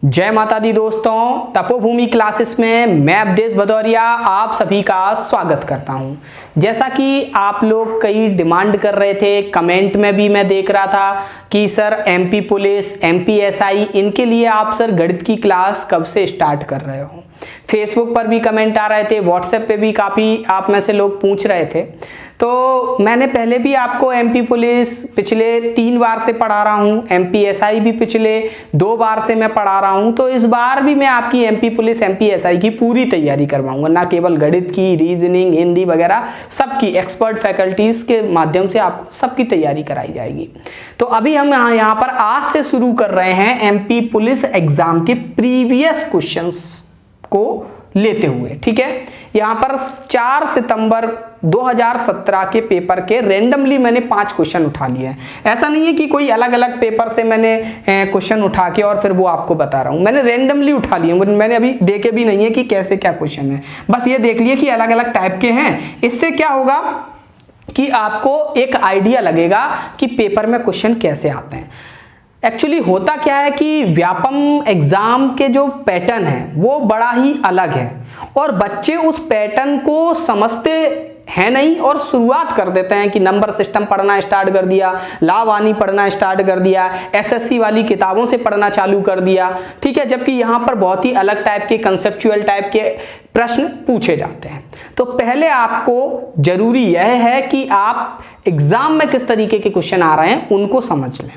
जय माता दी दोस्तों, तपोभूमि क्लासेस में मैं अवधेश भदौरिया आप सभी का स्वागत करता हूं। जैसा कि आप लोग कई डिमांड कर रहे थे, कमेंट में भी मैं देख रहा था कि sir MP police, MP SI, इनके लिए आप सर गणित की क्लास कब से स्टार्ट कर रहे हो। फेसबुक पर भी कमेंट आ रहे थे, व्हाट्सएप पे भी काफ़ी आप में से लोग पूछ रहे थे। तो मैंने पहले भी आपको एमपी पुलिस पिछले 3 बार से पढ़ा रहा हूँ, एमपी एसआई भी पिछले 2 बार से मैं पढ़ा रहा हूँ। तो इस बार भी मैं आपकी एमपी पुलिस, एमपी एसआई की पूरी तैयारी करवाऊंगा, ना केवल गणित की, रीजनिंग, हिंदी वगैरह सबकी एक्सपर्ट फैकल्टीज के माध्यम से आपको सबकी तैयारी कराई जाएगी। तो अभी हम यहाँ पर आज से शुरू कर रहे हैं एमपी पुलिस एग्जाम के प्रीवियस क्वेश्चंस को लेते हुए, ठीक है। यहाँ पर 4 सितंबर 2017 के पेपर के रेंडमली मैंने 5 क्वेश्चन उठा लिए हैं। ऐसा नहीं है कि कोई अलग अलग पेपर से मैंने क्वेश्चन उठा के और फिर वो आपको बता रहा हूँ, मैंने रेंडमली उठा लिए। मैंने अभी देखे भी नहीं है कि कैसे क्या क्वेश्चन है, बस ये देख लिए कि अलग अलग टाइप के हैं। इससे क्या होगा कि आपको एक आइडिया लगेगा कि पेपर में क्वेश्चन कैसे आते हैं। एक्चुअली होता क्या है कि व्यापम एग्जाम के जो पैटर्न है वो बड़ा ही अलग है और बच्चे उस पैटर्न को समझते हैं नहीं और शुरुआत कर देते हैं कि नंबर सिस्टम पढ़ना स्टार्ट कर दिया, लावानी पढ़ना स्टार्ट कर दिया, एसएससी वाली किताबों से पढ़ना चालू कर दिया, ठीक है। जबकि यहाँ पर बहुत ही अलग टाइप के कंसेप्चुअल टाइप के प्रश्न पूछे जाते हैं। तो पहले आपको जरूरी यह है कि आप एग्जाम में किस तरीके के क्वेश्चन आ रहे हैं उनको समझ लें।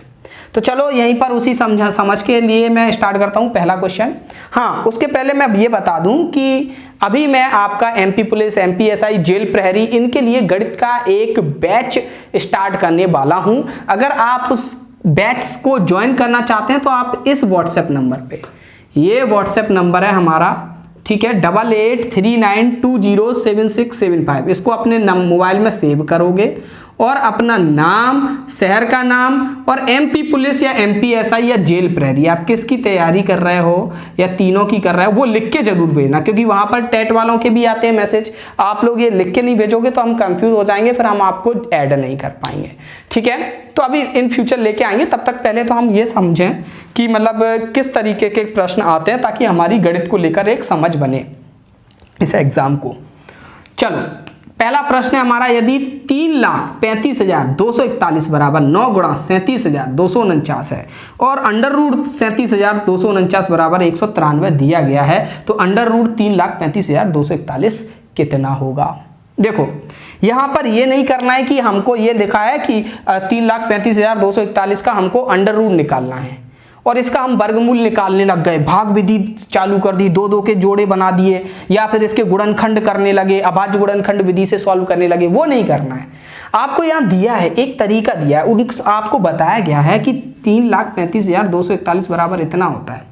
तो चलो यहीं पर उसी समझ के लिए मैं स्टार्ट करता हूं पहला क्वेश्चन। हाँ, उसके पहले मैं ये बता दूं कि अभी मैं आपका MP police, MP SI, jail प्रहरी, इनके लिए गणित का एक बैच स्टार्ट करने वाला हूं। अगर आप उस बैच को ज्वाइन करना चाहते हैं तो आप इस व्हाट्सएप नंबर पे, ये व्हाट्सएप नंबर है हमारा, ठीक है, 8839207675, इसको अपने मोबाइल में सेव करोगे और अपना नाम, शहर का नाम और एमपी पुलिस या एमपी एसआई या जेल प्रहरी, आप किसकी तैयारी कर रहे हो या तीनों की कर रहे हो, वो लिख के जरूर भेजना, क्योंकि वहां पर टेट वालों के भी आते हैं मैसेज। आप लोग ये लिख के नहीं भेजोगे तो हम कंफ्यूज हो जाएंगे, फिर हम आपको ऐड नहीं कर पाएंगे, ठीक है। तो अभी इन फ्यूचर लेके आएंगे, तब तक पहले तो हम ये समझें कि मतलब किस तरीके के प्रश्न आते हैं ताकि हमारी गणित को लेकर एक समझ बने इस एग्जाम को। चलो, पहला प्रश्न है हमारा, यदि 3,35,241 बराबर 9 गुणा 37,249 है और अंडर रूट 37,249 बराबर 193 दिया गया है, तो अंडर रूट 3,35,241 कितना होगा। देखो यहां पर ये नहीं करना है कि हमको ये लिखा है कि 3,35,241 का हमको अंडर रूट निकालना है और इसका हम वर्गमूल निकालने लग गए, भाग विधि चालू कर दी, 2-2 के जोड़े बना दिए, या फिर इसके गुणनखंड करने लगे, अभाज्य गुणनखंड विधि से सॉल्व करने लगे। वो नहीं करना है। आपको यहाँ दिया है, एक तरीका दिया है, आपको बताया गया है कि 3,35,241 बराबर इतना होता है।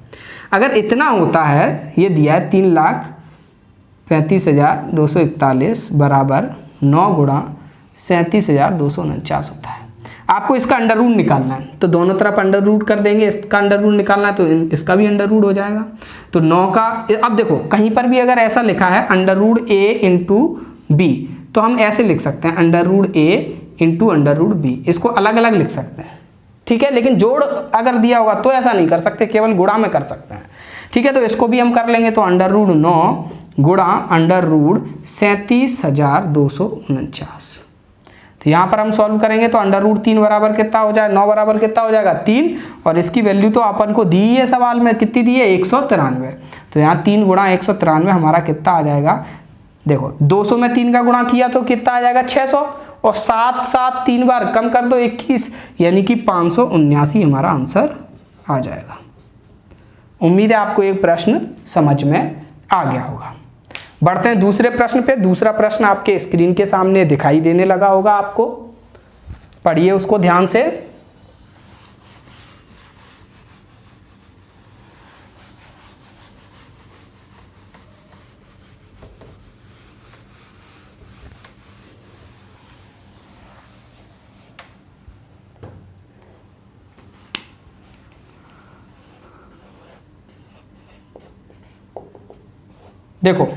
अगर इतना होता है, ये दिया है 3,35,241 बराबर 9 गुणा 37,249 होता है। आपको इसका अंडर रूट निकालना है, तो दोनों तरफ अंडर रूट कर देंगे। इसका अंडर रूट निकालना है तो इसका भी अंडर रूट हो जाएगा। तो 9 का, अब देखो कहीं पर भी अगर ऐसा लिखा है अंडर रूट ए इंटू बी, तो हम ऐसे लिख सकते हैं अंडर रूट ए इंटू अंडर रूट बी, इसको अलग अलग लिख सकते हैं, ठीक है। लेकिन जोड़ अगर दिया होगा तो ऐसा नहीं कर सकते, केवल गुणा में कर सकते हैं, ठीक है। तो इसको भी हम कर लेंगे, तो अंडर रूट 9 गुणा अंडर रूट 37,249। तो यहाँ पर हम सॉल्व करेंगे तो अंडर रूट 3 बराबर कितना हो जाए, 9 बराबर कितना हो जाएगा 3, और इसकी वैल्यू तो अपन को दी है सवाल में, कितनी दी है 193। तो यहाँ 3 गुणा 193 हमारा कितना आ जाएगा, देखो 200 में 3 का गुणा किया तो कितना आ जाएगा 600, और 7 3 बार कम कर दो 21, यानी कि 579 हमारा आंसर आ जाएगा। उम्मीद है आपको एक प्रश्न समझ में आ गया होगा। बढ़ते हैं दूसरे प्रश्न पे। दूसरा प्रश्न आपके स्क्रीन के सामने दिखाई देने लगा होगा आपको, पढ़िए उसको ध्यान से। देखो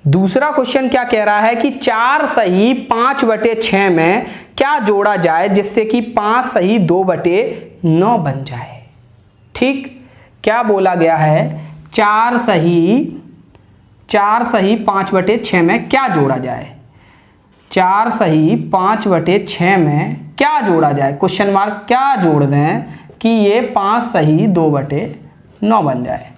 दूसरा क्वेश्चन क्या कह रहा है कि 4 सही 5/6 में क्या जोड़ा जाए जिससे कि 5 सही 2/9 बन जाए। ठीक, क्या बोला गया है, 4 सही 5/6 में क्या जोड़ा जाए, 4 सही 5/6 में क्या जोड़ा जाए, क्वेश्चन मार्क, क्या जोड़ दें कि ये 5 सही 2/9 बन जाए।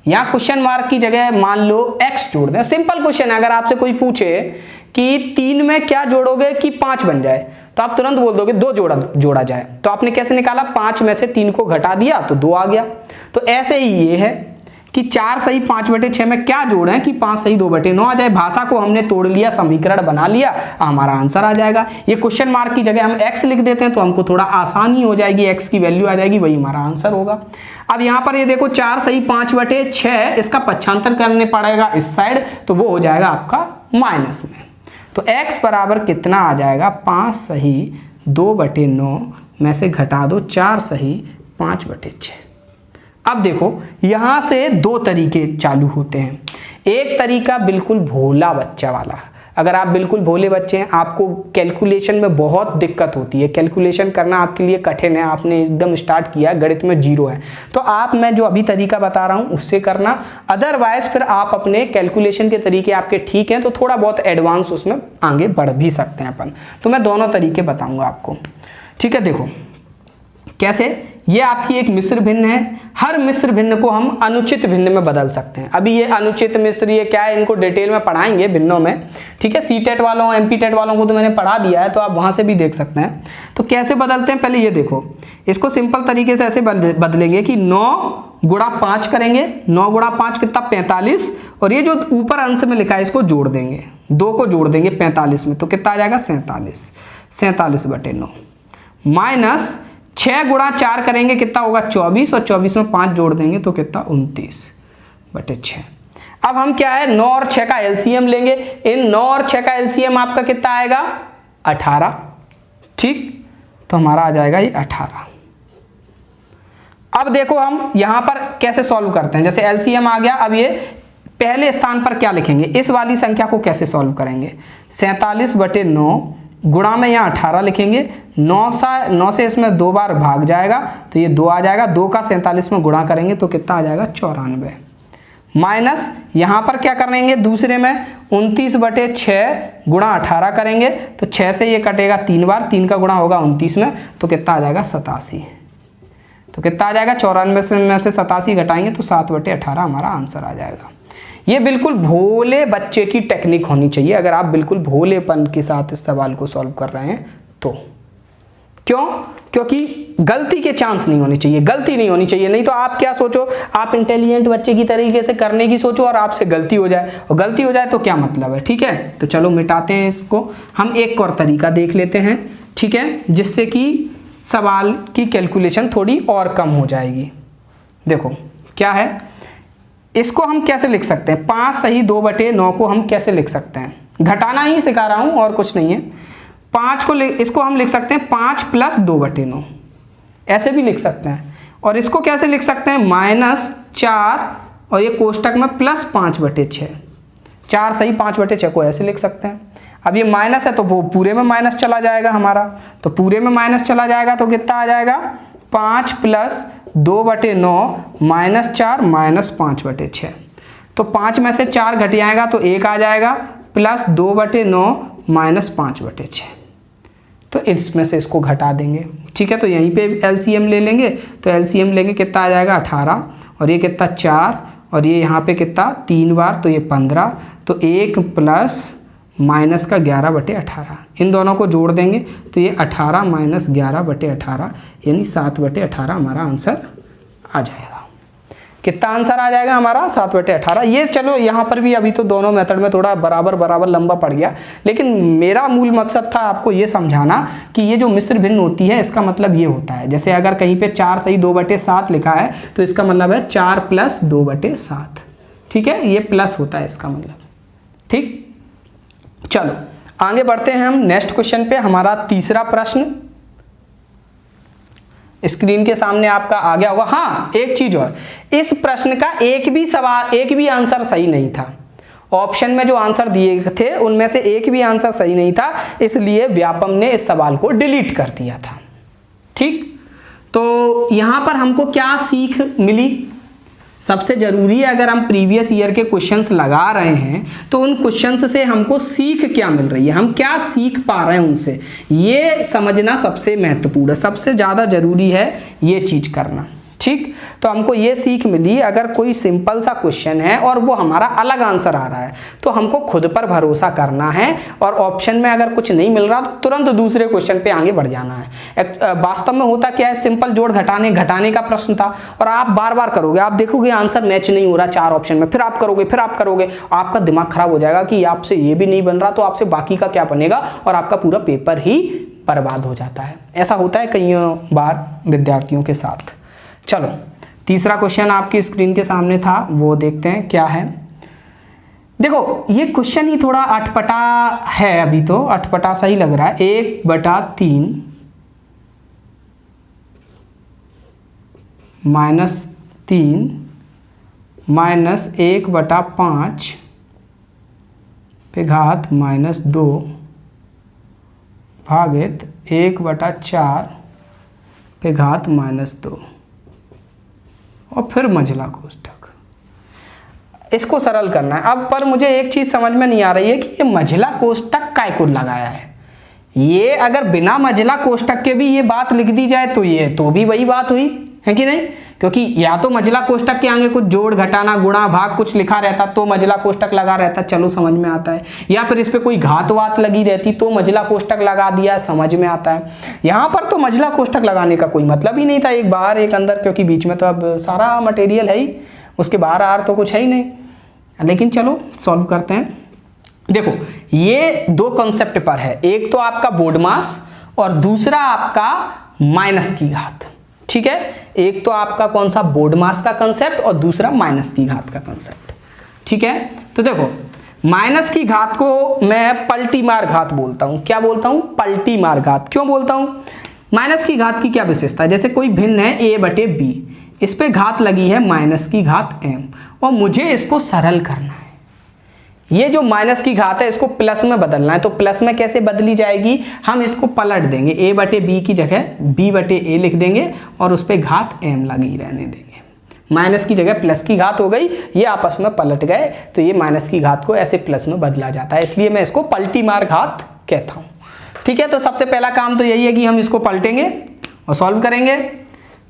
यहाँ क्वेश्चन मार्क की जगह मान लो x जोड़ दें। सिंपल क्वेश्चन है। अगर आपसे कोई पूछे कि 3 में क्या जोड़ोगे कि 5 बन जाए, तो आप तुरंत बोल दोगे 2 जोड़ा जाए। तो आपने कैसे निकाला, 5 में से 3 को घटा दिया तो 2 आ गया। तो ऐसे ही ये है कि 4 सही 5/6 में क्या जोड़ें कि 5 सही 2/9 आ जाए। भाषा को हमने तोड़ लिया, समीकरण बना लिया, हमारा आंसर आ जाएगा। ये क्वेश्चन मार्क की जगह हम x लिख देते हैं तो हमको थोड़ा आसानी हो जाएगी, x की वैल्यू आ जाएगी, वही हमारा आंसर होगा। अब यहाँ पर ये देखो 4 सही 5/6, इसका पक्षांतर करने पड़ेगा इस साइड, तो वो हो जाएगा आपका माइनस में। तो x बराबर कितना आ जाएगा, 5 सही 2/9 में से घटा दो 4 सही 5/6। अब देखो यहां से 2 तरीके चालू होते हैं। एक तरीका बिल्कुल भोला बच्चा वाला, अगर आप बिल्कुल भोले बच्चे हैं, आपको कैलकुलेशन में बहुत दिक्कत होती है, कैलकुलेशन करना आपके लिए कठिन है, आपने एकदम स्टार्ट किया, गणित में 0 है, तो आप मैं जो अभी तरीका बता रहा हूं उससे करना। अदरवाइज फिर आप अपने कैलकुलेशन के तरीके आपके ठीक हैं तो थोड़ा बहुत एडवांस उसमें आगे बढ़ भी सकते हैं अपन। तो मैं दोनों तरीके बताऊंगा आपको, ठीक है। देखो कैसे, ये आपकी एक मिश्र भिन्न है। हर मिश्र भिन्न को हम अनुचित भिन्न में बदल सकते हैं। अभी ये अनुचित मिश्र ये क्या है, इनको डिटेल में पढ़ाएंगे भिन्नों में, ठीक है। सीटेट वालों एमपी वालों को तो मैंने पढ़ा दिया है, तो आप वहां से भी देख सकते हैं। तो कैसे बदलते हैं, पहले ये देखो, इसको सिंपल तरीके से ऐसे बदलेंगे कि 9 गुणा 5 करेंगे। 9 गुणा 5 कितना, 45, और ये जो ऊपर अंश में लिखा है इसको जोड़ देंगे, 2 को जोड़ देंगे 45 में, तो कितना आ जाएगा 47/9 माइनस 6 गुणा 4 करेंगे कितना होगा 24, और 24 में 5 जोड़ देंगे तो कितना 29/6। अब हम क्या है 9 और 6 का एलसीएम लेंगे। इन 9 और 6 का एलसीएम आपका कितना आएगा 18, ठीक। तो हमारा आ जाएगा ये 18। अब देखो हम यहां पर कैसे सॉल्व करते हैं, जैसे एलसीएम आ गया, अब ये पहले स्थान पर क्या लिखेंगे, इस वाली संख्या को कैसे सॉल्व करेंगे, 47/9 गुणा में यहाँ 18 लिखेंगे। 9 से इसमें 2 बार भाग जाएगा तो ये 2 आ जाएगा, 2 का 47 में गुणा करेंगे तो कितना आ जाएगा 94, माइनस यहाँ पर क्या करेंगे दूसरे में 29/6 गुणा 18 करेंगे तो 6 से ये कटेगा 3 बार, 3 का गुणा होगा 29 में तो कितना आ जाएगा 87। तो कितना आ जाएगा 94 में से 87 घटाएंगे तो 7/18 हमारा आंसर आ जाएगा। ये बिल्कुल भोले बच्चे की टेक्निक होनी चाहिए अगर आप बिल्कुल भोलेपन के साथ इस सवाल को सॉल्व कर रहे हैं तो। क्यों? क्योंकि गलती के चांस नहीं होने चाहिए, गलती नहीं होनी चाहिए। नहीं तो आप क्या सोचो, आप इंटेलिजेंट बच्चे की तरीके से करने की सोचो और आपसे गलती हो जाए, और गलती हो जाए तो क्या मतलब है, ठीक है। तो चलो मिटाते हैं इसको, हम एक और तरीका देख लेते हैं, ठीक है, जिससे कि सवाल की कैलकुलेशन थोड़ी और कम हो जाएगी। देखो क्या है, इसको हम कैसे लिख सकते हैं, 5 सही 2/9 को हम कैसे लिख सकते हैं, घटाना ही सिखा रहा हूं और कुछ नहीं है। 5 को इसको हम लिख सकते हैं 5 + 2/9, ऐसे भी लिख सकते हैं। और इसको कैसे लिख सकते हैं, -4 और ये कोष्टक में +5/6, 4 सही 5/6 को ऐसे लिख सकते हैं। अब ये माइनस है तो वो पूरे में माइनस चला जाएगा हमारा, तो पूरे में माइनस चला जाएगा तो कितना आ जाएगा 5 + 2/9 -4 -5/6। तो 5 में से 4 घट जाएगा तो 1 आ जाएगा, प्लस 2/9 -5/6। तो इसमें से इसको घटा देंगे, ठीक है। तो यहीं पे एलसीएम ले लेंगे, तो एलसीएम लेंगे कितना आ जाएगा 18, और ये कितना 4, और ये यहाँ पे कितना 3 बार तो ये 15, तो 1 प्लस माइनस का 11/18, इन दोनों को जोड़ देंगे तो ये 18 - 11/18 यानी 7/18 हमारा आंसर आ जाएगा। कितना आंसर आ जाएगा हमारा 7/18। ये चलो यहाँ पर भी अभी तो दोनों मेथड में थोड़ा बराबर लंबा पड़ गया, लेकिन मेरा मूल मकसद था आपको ये समझाना कि ये जो मिश्र भिन्न होती है इसका मतलब ये होता है, जैसे अगर कहीं पे 4 सही 2/7 लिखा है तो इसका मतलब है 4 + 2/7, ठीक है, ये प्लस होता है इसका मतलब, ठीक। चलो आगे बढ़ते हैं हम नेक्स्ट क्वेश्चन पे। हमारा तीसरा प्रश्न स्क्रीन के सामने आपका आ गया होगा। हाँ, एक चीज और, इस प्रश्न का एक भी आंसर सही नहीं था। ऑप्शन में जो आंसर दिए थे उनमें से एक भी आंसर सही नहीं था, इसलिए व्यापम ने इस सवाल को डिलीट कर दिया था, ठीक। तो यहां पर हमको क्या सीख मिली, सबसे ज़रूरी है, अगर हम प्रीवियस ईयर के क्वेश्चंस लगा रहे हैं तो उन क्वेश्चंस से हमको सीख क्या मिल रही है, हम क्या सीख पा रहे हैं उनसे, ये समझना सबसे महत्वपूर्ण है, सबसे ज़्यादा ज़रूरी है ये चीज़ करना। ठीक, तो हमको ये सीख मिली, अगर कोई सिंपल सा क्वेश्चन है और वो हमारा अलग आंसर आ रहा है तो हमको खुद पर भरोसा करना है, और ऑप्शन में अगर कुछ नहीं मिल रहा तो तुरंत दूसरे क्वेश्चन पे आगे बढ़ जाना है। वास्तव में होता क्या है, सिंपल जोड़ घटाने का प्रश्न था और आप बार बार करोगे, आप देखोगे आंसर मैच नहीं हो रहा 4 ऑप्शन में, फिर आप करोगे, आपका दिमाग खराब हो जाएगा कि आपसे ये भी नहीं बन रहा तो आपसे बाकी का क्या बनेगा, और आपका पूरा पेपर ही बर्बाद हो जाता है। ऐसा होता है कई बार विद्यार्थियों के साथ। चलो, तीसरा क्वेश्चन आपकी स्क्रीन के सामने था, वो देखते हैं क्या है। देखो, ये क्वेश्चन ही थोड़ा अटपटा है, अभी तो अटपटा सा ही लग रहा है। 1/3 -3 -1/5 पे घात -2 भागित 1/4 पे घात -2 और फिर मंझला कोष्ठक। इसको सरल करना है। अब पर मुझे एक चीज समझ में नहीं आ रही है कि ये मंझला कोष्ठक काय को लगाया है। ये अगर बिना मंझला कोष्ठक के भी ये बात लिख दी जाए तो ये तो भी वही बात हुई है कि नहीं, क्योंकि या तो मंझला कोष्ठक के आगे कुछ जोड़ घटाना गुणा भाग कुछ लिखा रहता तो मंझला कोष्ठक लगा रहता, चलो समझ में आता है, या फिर इस पे कोई घात वात लगी रहती तो मंझला कोष्ठक लगा दिया, समझ में आता है। यहाँ पर तो मंझला कोष्ठक लगाने का कोई मतलब ही नहीं था, एक बाहर एक अंदर, क्योंकि बीच में तो अब सारा मटेरियल है ही, उसके बाहर आर तो कुछ है ही नहीं। लेकिन चलो सॉल्व करते हैं। देखो, ये 2 कॉन्सेप्ट पर है, एक तो आपका बोर्ड मास और दूसरा आपका माइनस की घात। ठीक है, एक तो आपका कौन सा बोर्ड मास का कंसेप्ट और दूसरा माइनस की घात का कंसेप्ट। ठीक है, तो देखो माइनस की घात को मैं पलटी मार घात बोलता हूं। क्या बोलता हूं? पलटी मार घात। क्यों बोलता हूं? माइनस की घात की क्या विशेषता है, जैसे कोई भिन्न है a/b, इस पे घात लगी है माइनस की घात m, और मुझे इसको सरल करना है। ये जो माइनस की घात है इसको प्लस में बदलना है, तो प्लस में कैसे बदली जाएगी, हम इसको पलट देंगे, a/b की जगह b/a लिख देंगे और उस पर घात m लगी रहने देंगे। माइनस की जगह प्लस की घात हो गई, ये आपस में पलट गए, तो ये माइनस की घात को ऐसे प्लस में बदला जाता है, इसलिए मैं इसको पलटी मार घात कहता हूँ। ठीक है, तो सबसे पहला काम तो यही है कि हम इसको पलटेंगे और सॉल्व करेंगे।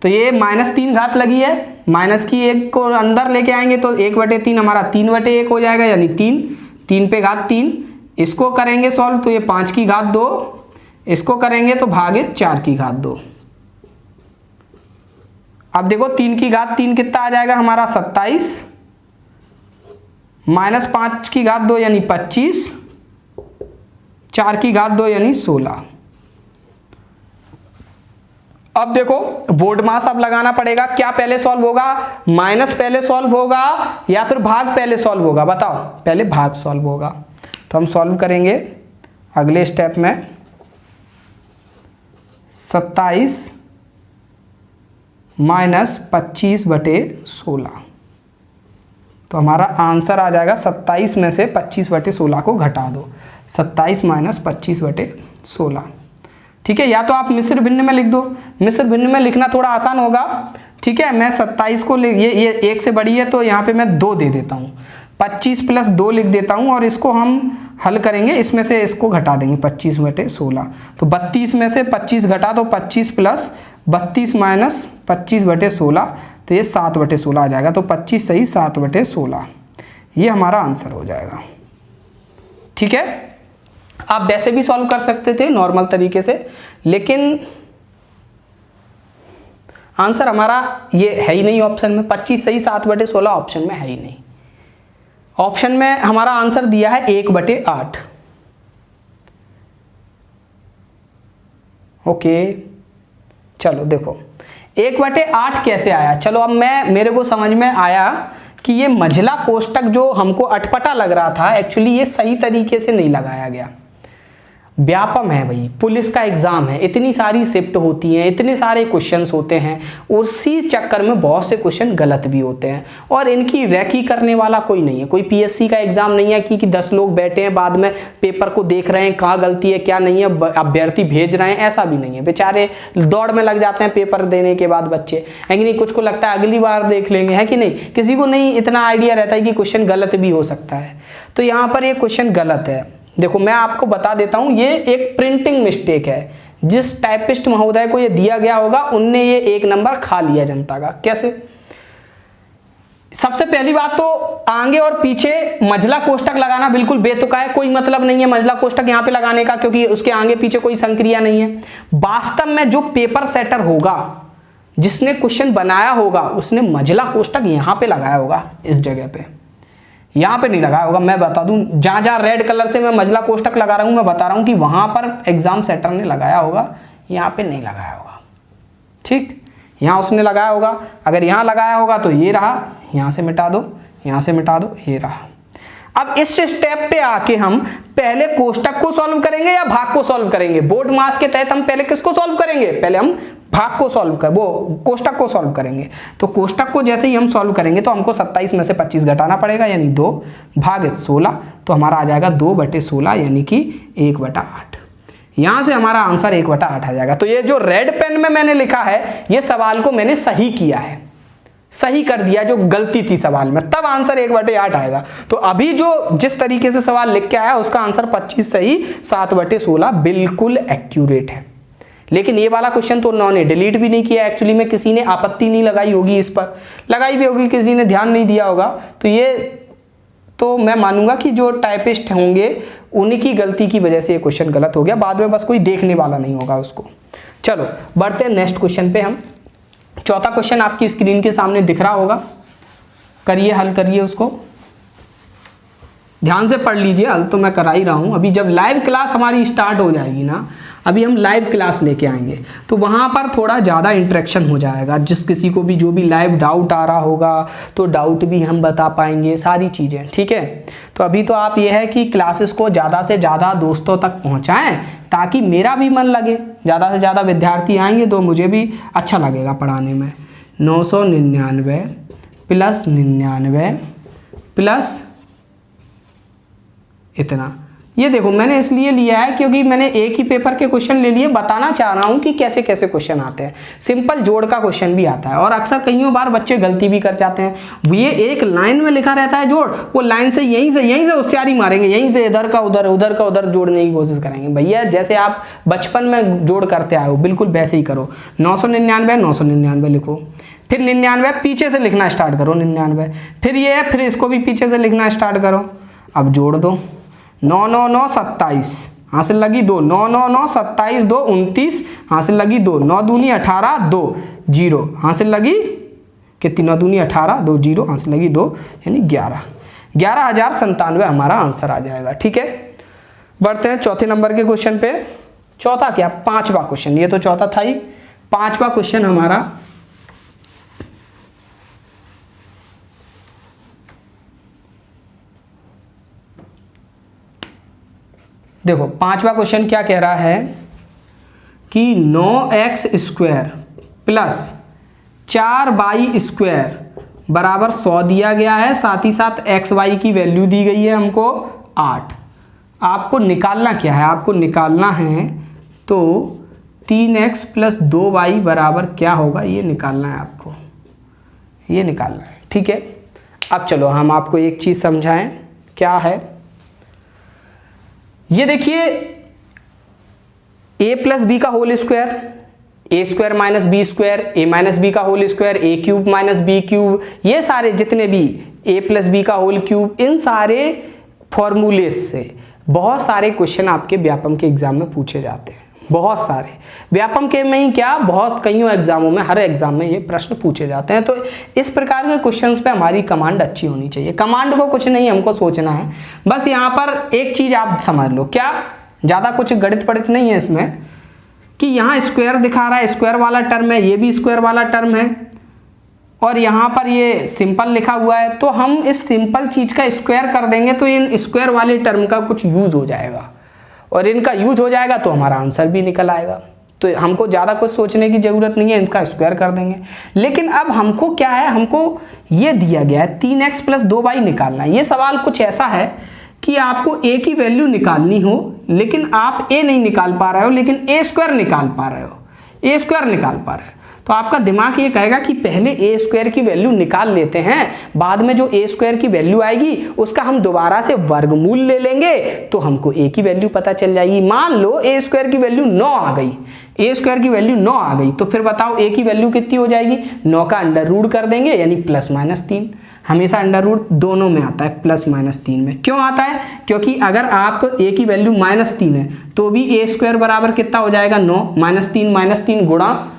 तो ये -3 घात लगी है, माइनस की 1 को अंदर लेके आएंगे तो 1/3 हमारा 3/1 हो जाएगा, यानी 3 पे घात 3। इसको करेंगे सॉल्व तो ये 5 की घात 2, इसको करेंगे तो भागित 4 की घात 2। अब देखो 3 की घात 3 कितना आ जाएगा हमारा 27, -5 की घात 2 यानी 25, 4 की घात 2 यानी 16। अब देखो बोर्ड मास अब लगाना पड़ेगा, क्या पहले सॉल्व होगा, माइनस पहले सॉल्व होगा या फिर भाग पहले सॉल्व होगा, बताओ। पहले भाग सॉल्व होगा, तो हम सॉल्व करेंगे अगले स्टेप में। 27 - 25/16, तो हमारा आंसर आ जाएगा 27 में से 25/16 को घटा दो, 27 - 25/16। ठीक है, या तो आप मिश्र भिन्न में लिख दो, मिश्र भिन्न में लिखना थोड़ा आसान होगा। ठीक है, मैं 27 को ये 1 से बड़ी है तो यहाँ पे मैं 2 दे देता हूँ, 25 + 2 लिख देता हूँ, और इसको हम हल करेंगे, इसमें से इसको घटा देंगे 25/16, तो 32 में से 25 घटा तो 25 + 32 - 25/16, तो ये 7/16 आ जाएगा, तो 25 सही 7/16, ये हमारा आंसर हो जाएगा। ठीक है, आप वैसे भी सॉल्व कर सकते थे नॉर्मल तरीके से, लेकिन आंसर हमारा ये है ही नहीं ऑप्शन में, 25 सही 7/16 ऑप्शन में है ही नहीं। ऑप्शन में हमारा आंसर दिया है 1/8। ओके, चलो देखो 1/8 कैसे आया, चलो अब मेरे को समझ में आया कि ये मंझला कोष्ठक जो हमको अटपटा लग रहा था, एक्चुअली ये सही तरीके से नहीं लगाया गया। व्यापम है भाई, पुलिस का एग्जाम है, इतनी सारी शिफ्ट होती हैं, इतने सारे क्वेश्चंस होते हैं, उसी चक्कर में बहुत से क्वेश्चन गलत भी होते हैं और इनकी रैकी करने वाला कोई नहीं है। कोई पीएससी का एग्जाम नहीं है कि 10 लोग बैठे हैं बाद में पेपर को देख रहे हैं कहाँ गलती है क्या नहीं है, अभ्यर्थी भेज रहे हैं, ऐसा भी नहीं है। बेचारे दौड़ में लग जाते हैं पेपर देने के बाद बच्चे, है कि नहीं। कुछ को लगता है अगली बार देख लेंगे, है कि नहीं। किसी को नहीं इतना आइडिया रहता है कि क्वेश्चन गलत भी हो सकता है। तो यहाँ पर ये क्वेश्चन गलत है। देखो मैं आपको बता देता हूं, ये एक प्रिंटिंग मिस्टेक है। जिस टाइपिस्ट महोदय को ये दिया गया होगा उनने ये 1 नंबर खा लिया जनता का। कैसे? सबसे पहली बात तो आगे और पीछे मझला कोष्टक लगाना बिल्कुल बेतुका है, कोई मतलब नहीं है मझला कोष्टक यहां पे लगाने का, क्योंकि उसके आगे पीछे कोई संक्रिया नहीं है। वास्तव में जो पेपर सेटर होगा, जिसने क्वेश्चन बनाया होगा, उसने मझला कोष्टक यहां पे लगाया होगा, इस जगह पे, यहां पे नहीं लगाया होगा। मैं बता दूं, जहां जहां रेड कलर से मैं मझला कोष्टक लगा रहा हूं, मैं बता रहा हूं कि वहां पर एग्जाम सेटर ने लगाया होगा, यहां पे नहीं लगाया होगा। ठीक, यहां उसने लगाया होगा। अगर यहां लगाया होगा तो ये रहा, यहां से मिटा दो, यहां से मिटा दो, ये रहा। अब इस स्टेप पे आके हम पहले कोष्टक को सॉल्व करेंगे या भाग को सॉल्व करेंगे। बोर्ड मास के तहत हम पहले किसको सॉल्व करेंगे? पहले हम भाग को सॉल्व कर, वो कोष्टक को सॉल्व करेंगे। तो कोष्टक को जैसे ही हम सॉल्व करेंगे तो हमको 27 में से 25 घटाना पड़ेगा, यानी 2 भागित 16, तो हमारा आ जाएगा 2/16 यानी कि 1/8। यहां से हमारा आंसर 1/8 आ जाएगा। तो ये जो रेड पेन में मैंने लिखा है, ये सवाल को मैंने सही किया है, सही कर दिया जो गलती थी सवाल में, तब आंसर 1/8 आएगा। तो अभी जो जिस तरीके से सवाल लिख के आया उसका आंसर 25 सही, 7/16 बिल्कुल एक्यूरेट है। लेकिन ये वाला क्वेश्चन तो उन्होंने डिलीट भी नहीं किया एक्चुअली में, किसी ने आपत्ति नहीं लगाई होगी इस पर, लगाई भी होगी किसी ने ध्यान नहीं दिया होगा। तो ये तो मैं मानूंगा कि जो टाइपिस्ट होंगे उनकी गलती की वजह से ये क्वेश्चन गलत हो गया, बाद में बस कोई देखने वाला नहीं होगा उसको। चलो बढ़ते हैं नेक्स्ट क्वेश्चन पे हम। चौथा क्वेश्चन आपकी स्क्रीन के सामने दिख रहा होगा, करिए, हल करिए उसको, ध्यान से पढ़ लीजिए। हल तो मैं करा ही रहा हूं। अभी जब लाइव क्लास हमारी स्टार्ट हो जाएगी ना, अभी हम लाइव क्लास लेके आएंगे, तो वहां पर थोड़ा ज़्यादा इंटरेक्शन हो जाएगा। जिस किसी को भी जो भी लाइव डाउट आ रहा होगा तो डाउट भी हम बता पाएंगे, सारी चीज़ें, ठीक है। तो अभी तो आप ये है कि क्लासेस को ज़्यादा से ज़्यादा दोस्तों तक पहुँचाएँ ताकि मेरा भी मन लगे, ज़्यादा से ज़्यादा विद्यार्थी आएंगे तो मुझे भी अच्छा लगेगा पढ़ाने में। 999 प्लस 99 प्लस इतना, ये देखो मैंने इसलिए लिया है क्योंकि मैंने एक ही पेपर के क्वेश्चन ले लिए, बताना चाह रहा हूं कि कैसे कैसे क्वेश्चन आते हैं। सिंपल जोड़ का क्वेश्चन भी आता है और अक्सर कईयों बार बच्चे गलती भी कर जाते हैं। ये एक लाइन में लिखा रहता है जोड़, वो लाइन से यहीं से होशियारी मारेंगे, यहीं से इधर का उधर, उधर का उधर जोड़ने की कोशिश करेंगे। भैया जैसे आप बचपन में जोड़ करते आए हो बिल्कुल वैसे ही करो। 999 999 लिखो, फिर 99 पीछे से लिखना स्टार्ट करो, 99, फिर ये है, फिर इसको भी पीछे से लिखना स्टार्ट करो। अब जोड़ दो, 9 9 9 27, हासिल लगी 2, 9 9 9 27 2 29, हासिल लगी 2, 9 दूनी 18 2 0, हासिल लगी कितनी, 9 दूनी 18 2 0, हासिल लगी 2 यानी 11,097 हमारा आंसर आ जाएगा। ठीक है, बढ़ते हैं चौथे नंबर के क्वेश्चन पे। चौथा क्या, पांचवा क्वेश्चन, ये तो चौथा था ही। पांचवा क्वेश्चन हमारा, देखो पांचवा क्वेश्चन क्या कह रहा है कि 9x² प्लस 4y² बराबर 100 दिया गया है, साथ ही साथ xy की वैल्यू दी गई है हमको 8। आपको निकालना क्या है, आपको निकालना है तो 3x प्लस 2y बराबर क्या होगा, ये निकालना है आपको, ये निकालना है। ठीक है, अब चलो हम आपको एक चीज़ समझाएं, क्या है ये देखिए, a प्लस बी का whole square, a² minus B square, a minus B का whole square, a³ minus b³, ये सारे जितने भी a प्लस बी का होल क्यूब, इन सारे फॉर्मूले से बहुत सारे क्वेश्चन आपके व्यापम के एग्जाम में पूछे जाते हैं। बहुत सारे व्यापम के में ही क्या, बहुत कईयों एग्जामों में, हर एग्जाम में ये प्रश्न पूछे जाते हैं। तो इस प्रकार के क्वेश्चंस पे हमारी कमांड अच्छी होनी चाहिए। कमांड को कुछ नहीं हमको सोचना है, बस यहाँ पर एक चीज आप समझ लो, क्या ज्यादा कुछ गणित पढ़ित नहीं है इसमें, कि यहाँ स्क्वायर दिखा रहा है, स्क्वायर वाला टर्म है, ये भी स्क्वायर वाला टर्म है, और यहाँ पर ये सिंपल लिखा हुआ है। तो हम इस सिंपल चीज का स्क्वायर कर देंगे तो इन स्क्वायर वाले टर्म का कुछ यूज हो जाएगा, और इनका यूज हो जाएगा तो हमारा आंसर भी निकल आएगा। तो हमको ज़्यादा कुछ सोचने की ज़रूरत नहीं है, इनका स्क्वायर कर देंगे। लेकिन अब हमको क्या है, हमको ये दिया गया है 3x + 2y निकालना है। ये सवाल कुछ ऐसा है कि आपको a की वैल्यू निकालनी हो, लेकिन आप a नहीं निकाल पा रहे हो, लेकिन a² निकाल पा रहे हो, a² निकाल पा रहे हो। तो आपका दिमाग ये कहेगा कि पहले a² की वैल्यू निकाल लेते हैं, बाद में जो a² की वैल्यू आएगी उसका हम दोबारा से वर्गमूल ले लेंगे तो हमको a की वैल्यू पता चल जाएगी। मान लो a² की वैल्यू 9 आ गई, a² की वैल्यू 9 आ गई, तो फिर बताओ a की वैल्यू कितनी हो जाएगी? 9 का अंडर रूट कर देंगे, यानी +-3। हमेशा अंडर रूट दोनों में आता है, +-3 में। क्यों आता है? क्योंकि अगर आप a की वैल्यू -3 है तो भी a² बराबर कितना हो जाएगा? 9 -3 गुणा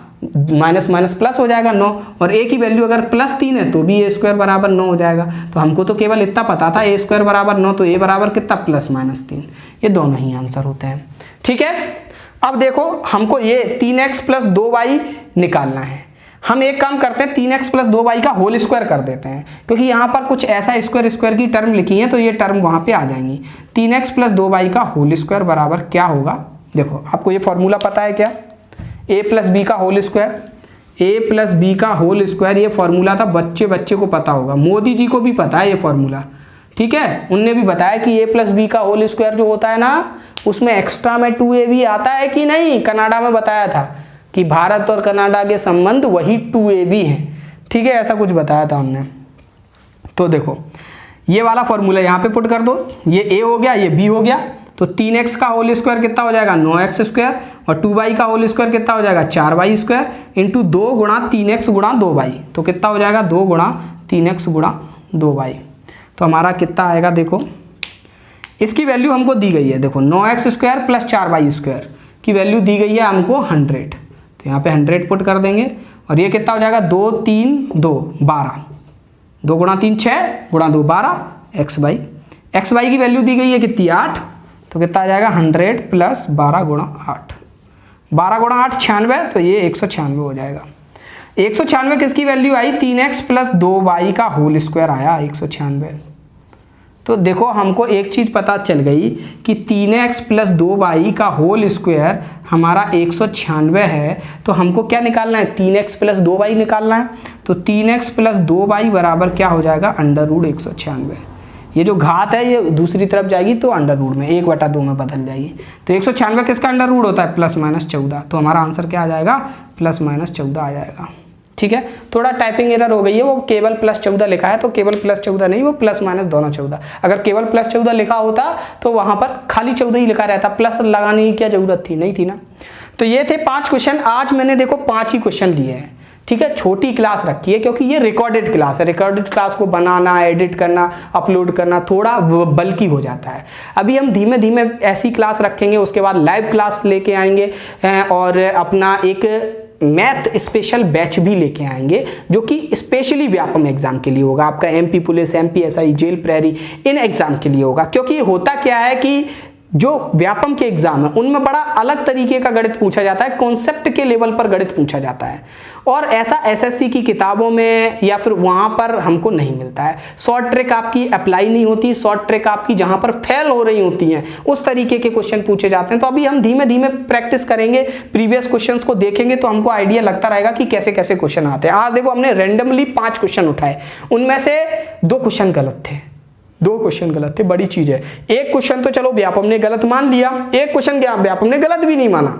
माइनस प्लस हो जाएगा 9, और a की वैल्यू अगर +3 है तो भी a² बराबर 9 हो जाएगा। तो हमको तो केवल इतना पता था a² बराबर 9, तो a बराबर कितना? +-3। ये दोनों ही आंसर होते हैं। ठीक है, अब देखो हमको ये 3x + 2y निकालना है। हम एक काम करते हैं, 3x + 2y का होल स्क्वायर कर देते हैं, क्योंकि यहाँ पर कुछ ऐसा स्क्वायर की टर्म लिखी है तो ये टर्म वहाँ पे आ जाएंगी। 3x + 2y का होल स्क्वायर बराबर क्या होगा? देखो आपको ये फॉर्मूला पता है क्या? a + b का होल स्क्वायर, a + b का होल स्क्वायर, ये फॉर्मूला था, बच्चे को पता होगा, मोदी जी को भी पता है ये फॉर्मूला। ठीक है, उनने भी बताया कि a + b का होल स्क्वायर जो होता है ना, उसमें एक्स्ट्रा में 2a भी आता है कि नहीं। कनाडा में बताया था कि भारत और कनाडा के संबंध वही 2a भी हैं। ठीक है, ऐसा कुछ बताया था हमने। तो देखो ये वाला फॉर्मूला यहाँ पे पुट कर दो, ये a हो गया, ये b हो गया, तो 3x का होल स्क्वायर कितना हो जाएगा? 9x², और 2y का होल स्क्वायर कितना हो जाएगा? 4y² इंटू 2 × 3x × 2y, तो कितना हो जाएगा? 2 × 3x × 2y। तो हमारा कितना आएगा? देखो इसकी वैल्यू हमको दी गई है, देखो 9x² + 4y² की वैल्यू दी गई है हमको 100, तो यहाँ पे 100 पुट कर देंगे, और ये कितना हो जाएगा? 2 3 2 12, 2 × 3 6 × 2 12, xy की वैल्यू दी गई है कितनी? 8, तो कितना आ जाएगा? 100 + 12 × 8, 12 × 8 96, तो ये 196 हो जाएगा। 196 किसकी वैल्यू आई? 3x + 2y का होल स्क्वायर आया 196। तो देखो हमको एक चीज़ पता चल गई कि 3x + 2y का होल स्क्वायर हमारा 196 है, तो हमको क्या निकालना है? 3x + 2y निकालना है। तो 3x + 2y बराबर क्या हो जाएगा? √196। ये जो घात है ये दूसरी तरफ जाएगी तो अंडर रूट में 1/2 में बदल जाएगी। तो 196 किसका अंडर रूट होता है? +-14। तो हमारा आंसर क्या आ जाएगा? +-14 आ जाएगा। ठीक है, थोड़ा टाइपिंग एरर हो गई है, वो केवल +14 लिखा है, तो केवल +14 नहीं, वो ± दोनों 14। अगर केवल +14 लिखा होता तो वहाँ पर खाली 14 ही लिखा रहता, प्लस लगाने की क्या जरूरत थी? नहीं थी ना। तो ये थे 5 क्वेश्चन। आज मैंने देखो 5 ही क्वेश्चन लिए हैं। ठीक है, छोटी क्लास रखी है क्योंकि ये रिकॉर्डेड क्लास है। रिकॉर्डेड क्लास को बनाना, एडिट करना, अपलोड करना थोड़ा बल्कि हो जाता है। अभी हम धीमे धीमे ऐसी क्लास रखेंगे, उसके बाद लाइव क्लास लेके आएंगे और अपना एक मैथ स्पेशल बैच भी लेके आएंगे जो कि स्पेशली व्यापम एग्जाम के लिए होगा। आपका MP police, MP SI, jail प्रहरी, इन एग्जाम के लिए होगा। क्योंकि होता क्या है कि जो व्यापम के एग्जाम है उनमें बड़ा अलग तरीके का गणित पूछा जाता है, कॉन्सेप्ट के लेवल पर गणित पूछा जाता है, और ऐसा SSC की किताबों में या फिर वहां पर हमको नहीं मिलता है। शॉर्ट ट्रिक आपकी अप्लाई नहीं होती, शॉर्ट ट्रिक आपकी जहां पर फेल हो रही होती हैं उस तरीके के क्वेश्चन पूछे जाते हैं। तो अभी हम धीमे धीमे प्रैक्टिस करेंगे, प्रीवियस क्वेश्चंस को देखेंगे तो हमको आइडिया लगता रहेगा कि कैसे कैसे क्वेश्चन आते हैं। आज देखो हमने रैंडमली 5 क्वेश्चन उठाए, उनमें से 2 क्वेश्चन गलत थे, 2 क्वेश्चन गलत थे, बड़ी चीज है। एक क्वेश्चन तो चलो व्यापम ने गलत मान लिया, एक क्वेश्चन क्या व्यापम ने गलत भी नहीं माना।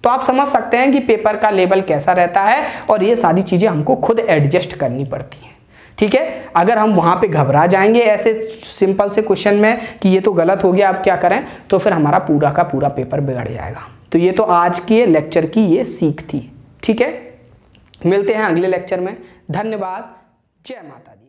तो आप समझ सकते हैं कि पेपर का लेवल कैसा रहता है, और ये सारी चीजें हमको खुद एडजस्ट करनी पड़ती हैं। ठीक है, अगर हम वहां पे घबरा जाएंगे ऐसे सिंपल से क्वेश्चन में कि ये तो गलत हो गया, अब क्या करें, तो फिर हमारा पूरा का पूरा पेपर बिगड़ जाएगा। तो ये तो आज के लेक्चर की ये सीख थी। ठीक है, मिलते हैं अगले लेक्चर में। धन्यवाद, जय माता दी।